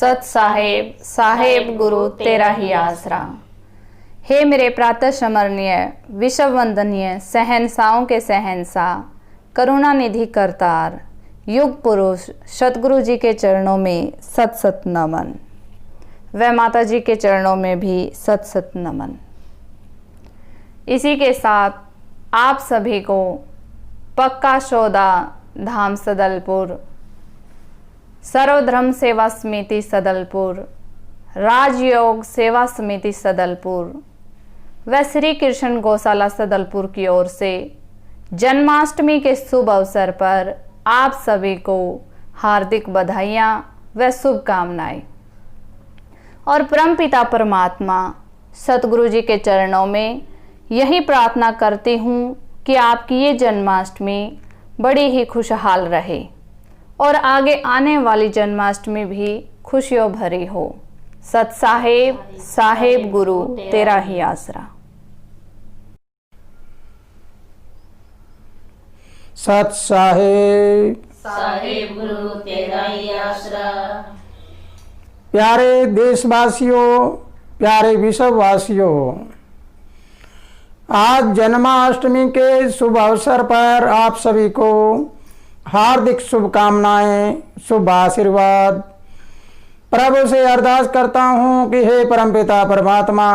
सत साहेब साहेब गुरु तेरा ही आसरा। हे मेरे प्रातः स्मरणीय विश्व वंदनीय सहनसाओं के सहनसा, करुणा निधि करतार, युग पुरुष सतगुरु जी के चरणों में सत सत नमन। वह माता जी के चरणों में भी सत सत नमन। इसी के साथ आप सभी को पक्का सौदा धाम सदलपुर, सर्वधर्म सेवा समिति सदलपुर, राजयोग सेवा समिति सदलपुर व श्री कृष्ण गौशाला सदलपुर की ओर से जन्माष्टमी के शुभ अवसर पर आप सभी को हार्दिक बधाइयाँ व शुभकामनाएं। और परमपिता परमात्मा सतगुरु जी के चरणों में यही प्रार्थना करती हूँ कि आपकी ये जन्माष्टमी बड़ी ही खुशहाल रहे और आगे आने वाली जन्माष्टमी भी खुशियों भरी हो। सत साहेब साहेब गुरु तेरा ही आसरा। सत साहेब साहेब गुरु तेरा ही आसरा। प्यारे देशवासियों, प्यारे विश्ववासियों, आज जन्माष्टमी के शुभ अवसर पर आप सभी को हार्दिक शुभकामनाएं, शुभ आशीर्वाद। प्रभु से अरदास करता हूं कि हे परमपिता परमात्मा,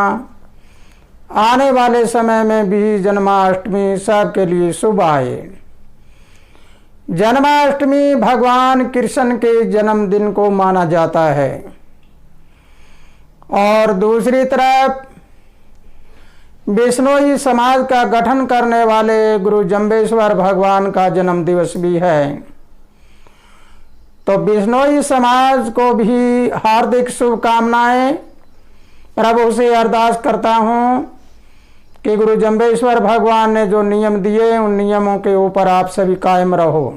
आने वाले समय में भी जन्माष्टमी सबके लिए शुभ आए। जन्माष्टमी भगवान कृष्ण के जन्मदिन को माना जाता है और दूसरी तरफ बिश्नोई समाज का गठन करने वाले गुरु जम्बेश्वर भगवान का जन्म दिवस भी है। तो बिश्नोई समाज को भी हार्दिक शुभकामनाएं। प्रभु से अरदास करता हूं कि गुरु जम्बेश्वर भगवान ने जो नियम दिए उन नियमों के ऊपर आप सभी कायम रहो।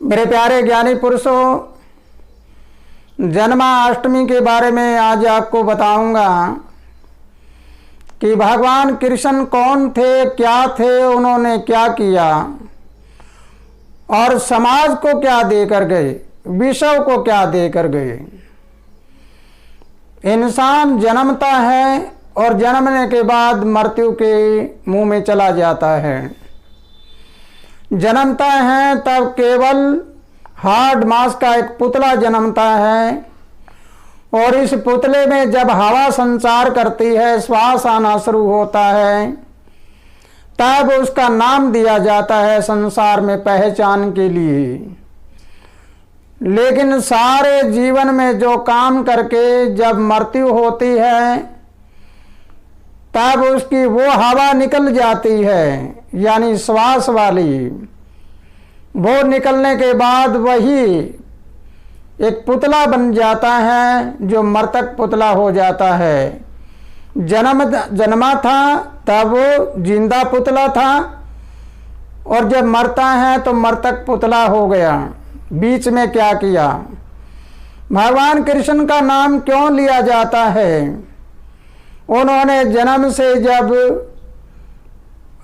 मेरे प्यारे ज्ञानी पुरुषों, जन्माष्टमी के बारे में आज आपको बताऊंगा कि भगवान कृष्ण कौन थे, क्या थे, उन्होंने क्या किया और समाज को क्या देकर गए, विश्व को क्या देकर गए। इंसान जन्मता है और जन्मने के बाद मृत्यु के मुंह में चला जाता है। जन्मता है तब केवल हार्ड मांस का एक पुतला जन्मता है और इस पुतले में जब हवा संचार करती है, श्वास आना शुरू होता है, तब उसका नाम दिया जाता है संसार में पहचान के लिए। लेकिन सारे जीवन में जो काम करके जब मृत्यु होती है तब उसकी वो हवा निकल जाती है, यानी श्वास वाली। वो निकलने के बाद वही एक पुतला बन जाता है जो मृतक पुतला हो जाता है। जन्मा था तब वो जिंदा पुतला था और जब मरता है तो मृतक पुतला हो गया। बीच में क्या किया? भगवान कृष्ण का नाम क्यों लिया जाता है? उन्होंने जन्म से जब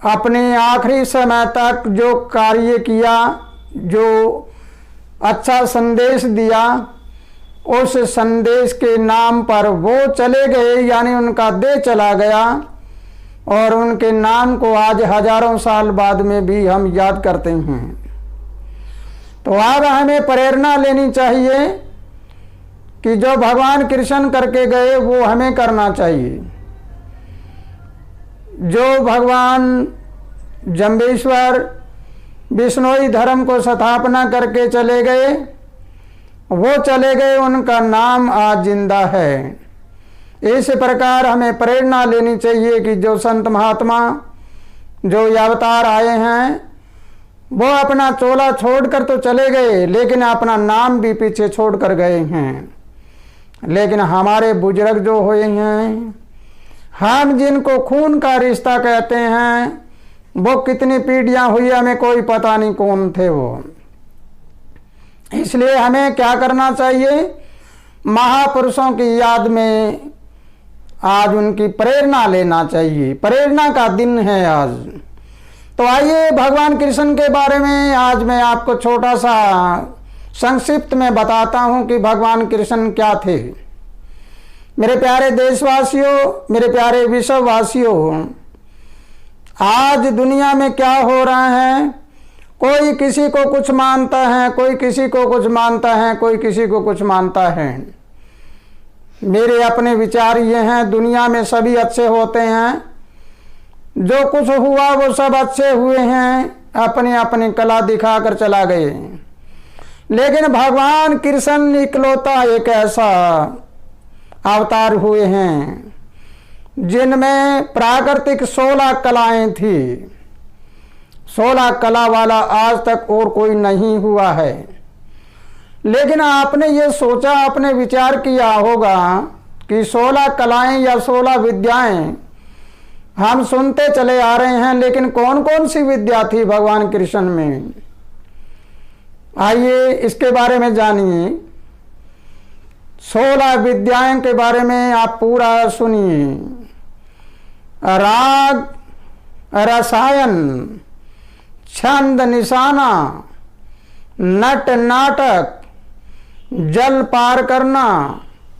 अपने आखिरी समय तक जो कार्य किया, जो अच्छा संदेश दिया, उस संदेश के नाम पर वो चले गए, यानी उनका देह चला गया और उनके नाम को आज हजारों साल बाद में भी हम याद करते हैं। तो अब हमें प्रेरणा लेनी चाहिए कि जो भगवान कृष्ण करके गए वो हमें करना चाहिए। जो भगवान जम्बेश्वर बिश्नोई धर्म को स्थापना करके चले गए, वो चले गए, उनका नाम आज जिंदा है। इस प्रकार हमें प्रेरणा लेनी चाहिए कि जो संत महात्मा जो अवतार आए हैं वो अपना चोला छोड़कर तो चले गए, लेकिन अपना नाम भी पीछे छोड़कर गए हैं। लेकिन हमारे बुजुर्ग जो हुए हैं, हम जिनको खून का रिश्ता कहते हैं, वो कितनी पीढ़ियां हुई हमें कोई पता नहीं कौन थे वो। इसलिए हमें क्या करना चाहिए? महापुरुषों की याद में आज उनकी प्रेरणा लेना चाहिए। प्रेरणा का दिन है आज। तो आइए भगवान कृष्ण के बारे में आज मैं आपको छोटा सा संक्षिप्त में बताता हूं कि भगवान कृष्ण क्या थे। मेरे प्यारे देशवासियों, मेरे प्यारे विश्ववासियों, आज दुनिया में क्या हो रहा है, कोई किसी को कुछ मानता है, कोई किसी को कुछ मानता है, कोई किसी को कुछ मानता है। मेरे अपने विचार ये हैं, दुनिया में सभी अच्छे होते हैं, जो कुछ हुआ वो सब अच्छे हुए हैं, अपनी अपनी कला दिखाकर चला गए। लेकिन भगवान कृष्ण इकलौता एक ऐसा अवतार हुए हैं जिनमें प्राकृतिक 16 कलाएं थी। 16 कला वाला आज तक और कोई नहीं हुआ है। लेकिन आपने ये सोचा, आपने विचार किया होगा कि 16 कलाएं या 16 विद्याएं हम सुनते चले आ रहे हैं, लेकिन कौन कौन सी विद्या थी भगवान कृष्ण में? आइए इसके बारे में जानिए। 16 विद्याओं के बारे में आप पूरा सुनिए। राग, रसायन, छंद निशाना, नट नाटक, जल पार करना,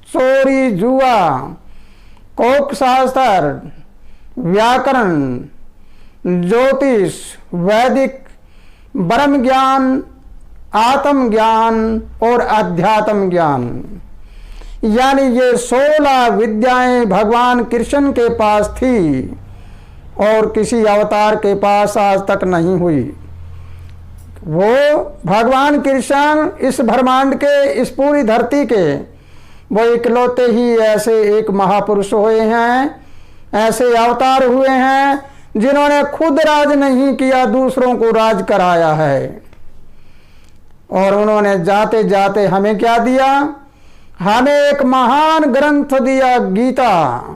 चोरी जुआ, कोक शास्त्र, व्याकरण, ज्योतिष, वैदिक, ब्रह्म ज्ञान, आत्म ज्ञान और अध्यात्म ज्ञान, यानी ये 16 विद्याएं भगवान कृष्ण के पास थी और किसी अवतार के पास आज तक नहीं हुई। वो भगवान कृष्ण इस ब्रह्मांड के, इस पूरी धरती के वो इकलौते ही ऐसे एक महापुरुष हुए हैं, ऐसे अवतार हुए हैं जिन्होंने खुद राज नहीं किया, दूसरों को राज कराया है। और उन्होंने जाते जाते हमें क्या दिया? हमें एक महान ग्रंथ दिया, गीता।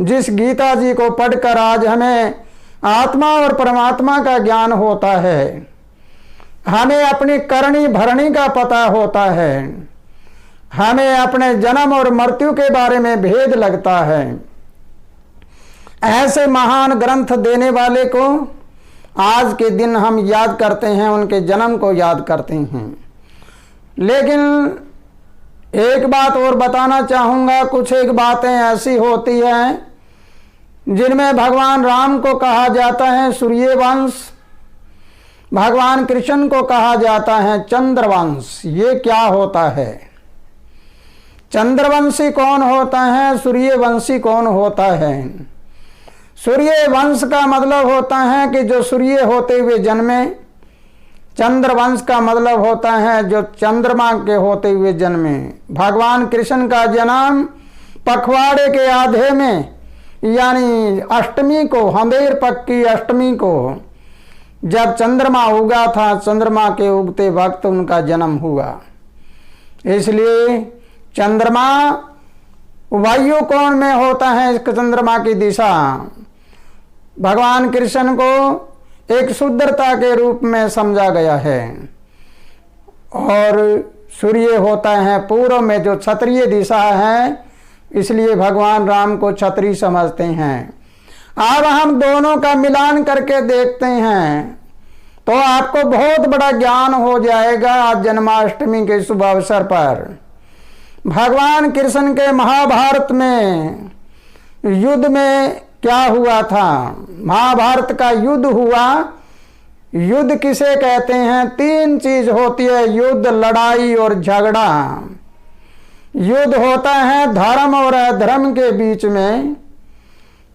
जिस गीता जी को पढ़कर आज हमें आत्मा और परमात्मा का ज्ञान होता है, हमें अपनी करनी भरनी का पता होता है, हमें अपने जन्म और मृत्यु के बारे में भेद लगता है। ऐसे महान ग्रंथ देने वाले को आज के दिन हम याद करते हैं, उनके जन्म को याद करते हैं। लेकिन एक बात और बताना चाहूँगा, कुछ एक बातें ऐसी होती हैं जिनमें भगवान राम को कहा जाता है सूर्यवंश, भगवान कृष्ण को कहा जाता है चंद्रवंश। ये क्या होता है? चंद्रवंशी कौन होता है, सूर्यवंशी कौन होता है? सूर्यवंश का मतलब होता है कि जो सूर्य होते हुए जन्मे, चंद्रवंश का मतलब होता है जो चंद्रमा के होते हुए जन्मे। भगवान कृष्ण का जन्म पखवाड़े के आधे में, यानी अष्टमी को, हंदेर पक की अष्टमी को, जब चंद्रमा उगा था, चंद्रमा के उगते वक्त उनका जन्म हुआ। इसलिए चंद्रमा वायु कोण में होता है। इस चंद्रमा की दिशा भगवान कृष्ण को एक शुद्धता के रूप में समझा गया है। और सूर्य होता है पूर्व में, जो क्षत्रिय दिशा है, इसलिए भगवान राम को क्षत्रिय समझते हैं। अब हम दोनों का मिलान करके देखते हैं तो आपको बहुत बड़ा ज्ञान हो जाएगा। आज जन्माष्टमी के शुभ अवसर पर भगवान कृष्ण के महाभारत में युद्ध में क्या हुआ था? महाभारत का युद्ध हुआ। युद्ध किसे कहते हैं? 3 चीज होती है युद्ध, लड़ाई और झगड़ा। युद्ध होता है धर्म और अधर्म के बीच में,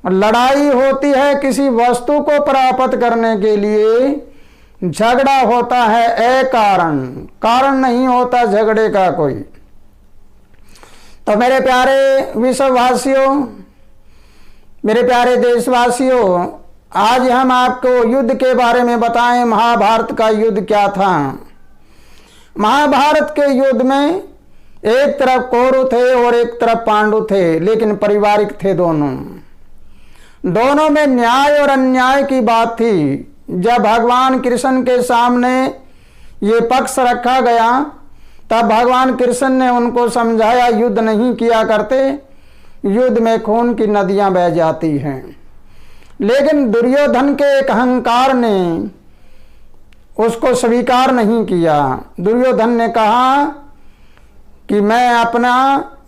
लड़ाई होती है किसी वस्तु को प्राप्त करने के लिए, झगड़ा होता है अकारण, कारण नहीं होता झगड़े का कोई। तो मेरे प्यारे विश्ववासियों, मेरे प्यारे देशवासियों, आज हम आपको युद्ध के बारे में बताएं। महाभारत का युद्ध क्या था? महाभारत के युद्ध में एक तरफ कौरव थे और एक तरफ पांडु थे, लेकिन पारिवारिक थे दोनों। दोनों में न्याय और अन्याय की बात थी। जब भगवान कृष्ण के सामने ये पक्ष रखा गया, तब भगवान कृष्ण ने उनको समझाया युद्ध नहीं किया करते, युद्ध में खून की नदियां बह जाती हैं। लेकिन दुर्योधन के एक अहंकार ने उसको स्वीकार नहीं किया। दुर्योधन ने कहा कि मैं अपना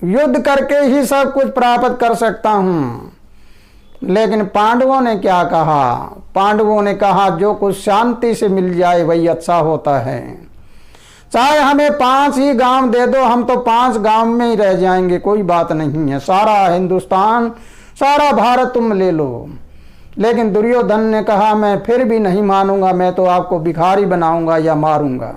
युद्ध करके ही सब कुछ प्राप्त कर सकता हूं। लेकिन पांडवों ने क्या कहा? पांडवों ने कहा जो कुछ शांति से मिल जाए वही अच्छा होता है। चाहे हमें 5 ही गांव दे दो, हम तो 5 गांव में ही रह जाएंगे, कोई बात नहीं है। सारा हिंदुस्तान, सारा भारत तुम ले लो। लेकिन दुर्योधन ने कहा मैं फिर भी नहीं मानूंगा, मैं तो आपको भिखारी बनाऊंगा या मारूंगा।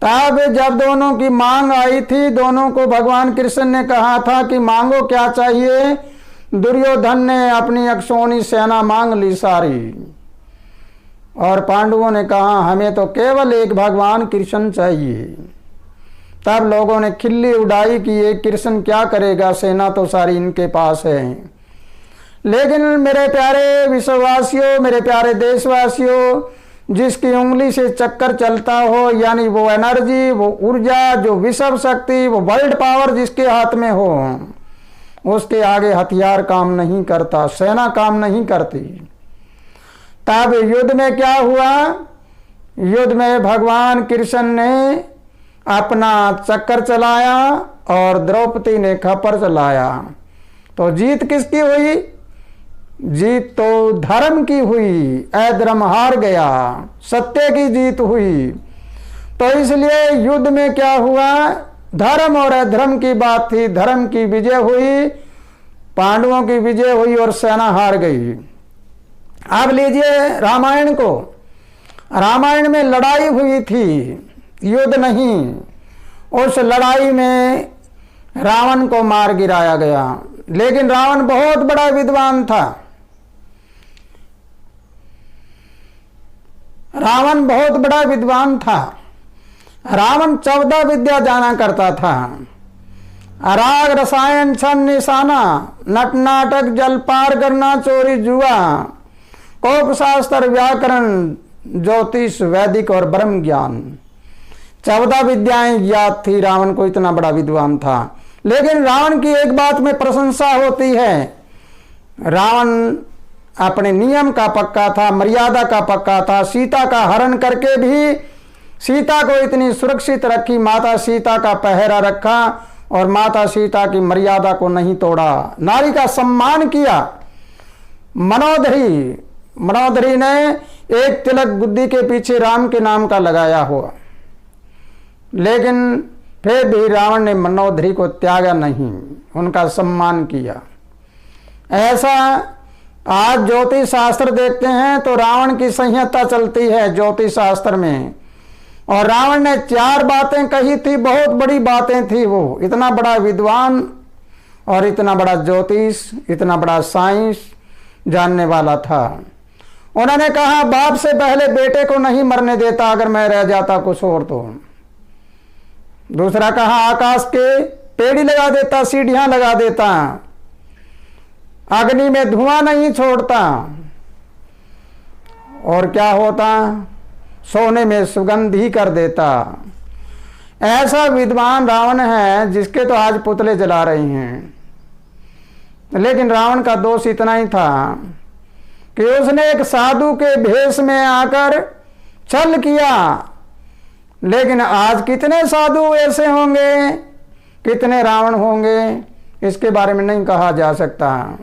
तब जब दोनों की मांग आई थी, दोनों को भगवान कृष्ण ने कहा था कि मांगो क्या चाहिए। दुर्योधन ने अपनी अक्षौणी सेना मांग ली सारी, और पांडवों ने कहा हमें तो केवल एक भगवान कृष्ण चाहिए। तब लोगों ने खिल्ली उड़ाई कि ये कृष्ण क्या करेगा, सेना तो सारी इनके पास है। लेकिन मेरे प्यारे विश्ववासियों, मेरे प्यारे देशवासियों, जिसकी उंगली से चक्कर चलता हो, यानी वो एनर्जी, वो ऊर्जा, जो विश्व शक्ति, वो वर्ल्ड पावर जिसके हाथ में हो, उसके आगे हथियार काम नहीं करता, सेना काम नहीं करती। तब युद्ध में क्या हुआ? युद्ध में भगवान कृष्ण ने अपना चक्कर चलाया और द्रौपदी ने खप्पर चलाया। तो जीत किसकी हुई? जीत तो धर्म की हुई। अधर्म हार गया, सत्य की जीत हुई। तो इसलिए युद्ध में क्या हुआ? धर्म और अधर्म की बात थी। धर्म की विजय हुई, पांडवों की विजय हुई और सेना हार गई। अब लीजिए रामायण को। रामायण में लड़ाई हुई थी, युद्ध नहीं। उस लड़ाई में रावण को मार गिराया गया। लेकिन रावण बहुत बड़ा विद्वान था। रावण बहुत बड़ा विद्वान था। रावण 14 विद्या जाना करता था। राग, रसायन, छन, निशाना, नट नाटक, जलपार करना, चोरी, जुआ, कोप शास्त्र, व्याकरण, ज्योतिष, वैदिक और ब्रह्म ज्ञान, 14 विद्याएं ज्ञात थी। रावण को इतना बड़ा विद्वान था। लेकिन रावण की एक बात में प्रशंसा होती है, रावण अपने नियम का पक्का था, मर्यादा का पक्का था। सीता का हरण करके भी सीता को इतनी सुरक्षित रखी, माता सीता का पहरा रखा और माता सीता की मर्यादा को नहीं तोड़ा, नारी का सम्मान किया। मनोदरी ने एक तिलक बुद्धि के पीछे राम के नाम का लगाया हुआ, लेकिन फिर भी रावण ने मनोदरी को त्यागा नहीं, उनका सम्मान किया। ऐसा आज ज्योतिष शास्त्र देखते हैं तो रावण की संहिता चलती है ज्योतिष शास्त्र में, और रावण ने 4 बातें कही थी, बहुत बड़ी बातें थी। वो इतना बड़ा विद्वान और इतना बड़ा ज्योतिष, इतना बड़ा साइंस जानने वाला था। उन्होंने कहा बाप से पहले बेटे को नहीं मरने देता, अगर मैं रह जाता कुछ और तो। दूसरा कहा आकाश के पेड़ी लगा देता, सीढ़ियां लगा देता, अग्नि में धुआं नहीं छोड़ता, और क्या होता, सोने में सुगंध ही कर देता। ऐसा विद्वान रावण है जिसके तो आज पुतले जला रहे हैं। लेकिन रावण का दोष इतना ही था कि उसने एक साधु के भेष में आकर छल किया। लेकिन आज कितने साधु ऐसे होंगे, कितने रावण होंगे, इसके बारे में नहीं कहा जा सकता।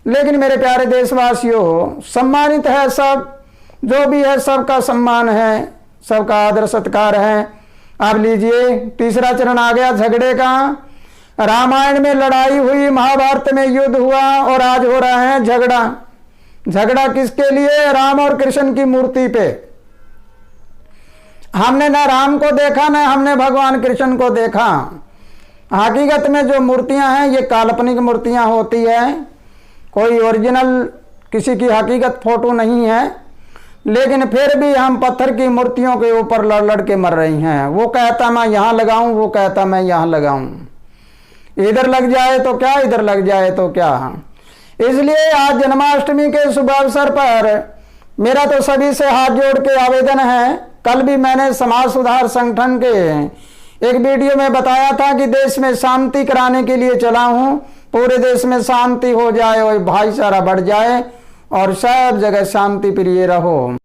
लेकिन मेरे प्यारे देशवासियों, सम्मानित है सब, जो भी है सबका सम्मान है, सबका आदर सत्कार है। अब लीजिए तीसरा चरण आ गया झगड़े का। रामायण में लड़ाई हुई, महाभारत में युद्ध हुआ, और आज हो रहा है झगड़ा। झगड़ा किसके लिए? राम और कृष्ण की मूर्ति पे। हमने ना राम को देखा, ना हमने भगवान कृष्ण को देखा। हकीकत में जो मूर्तियां हैं ये काल्पनिक मूर्तियां होती है, कोई ओरिजिनल किसी की हकीकत फोटो नहीं है। लेकिन फिर भी हम पत्थर की मूर्तियों के ऊपर लड़ लड़ के मर रही हैं। वो कहता मैं यहाँ लगाऊं, वो कहता मैं यहाँ लगाऊं, इधर लग जाए तो क्या, इधर लग जाए तो क्या। इसलिए आज जन्माष्टमी के शुभ अवसर पर मेरा तो सभी से हाथ जोड़ के आवेदन है। कल भी मैंने समाज सुधार संगठन के एक वीडियो में बताया था कि देश में शांति कराने के लिए चला हूं। पूरे देश में शांति हो जाए और भाईचारा बढ़ जाए और सब जगह शांति प्रिय रहो।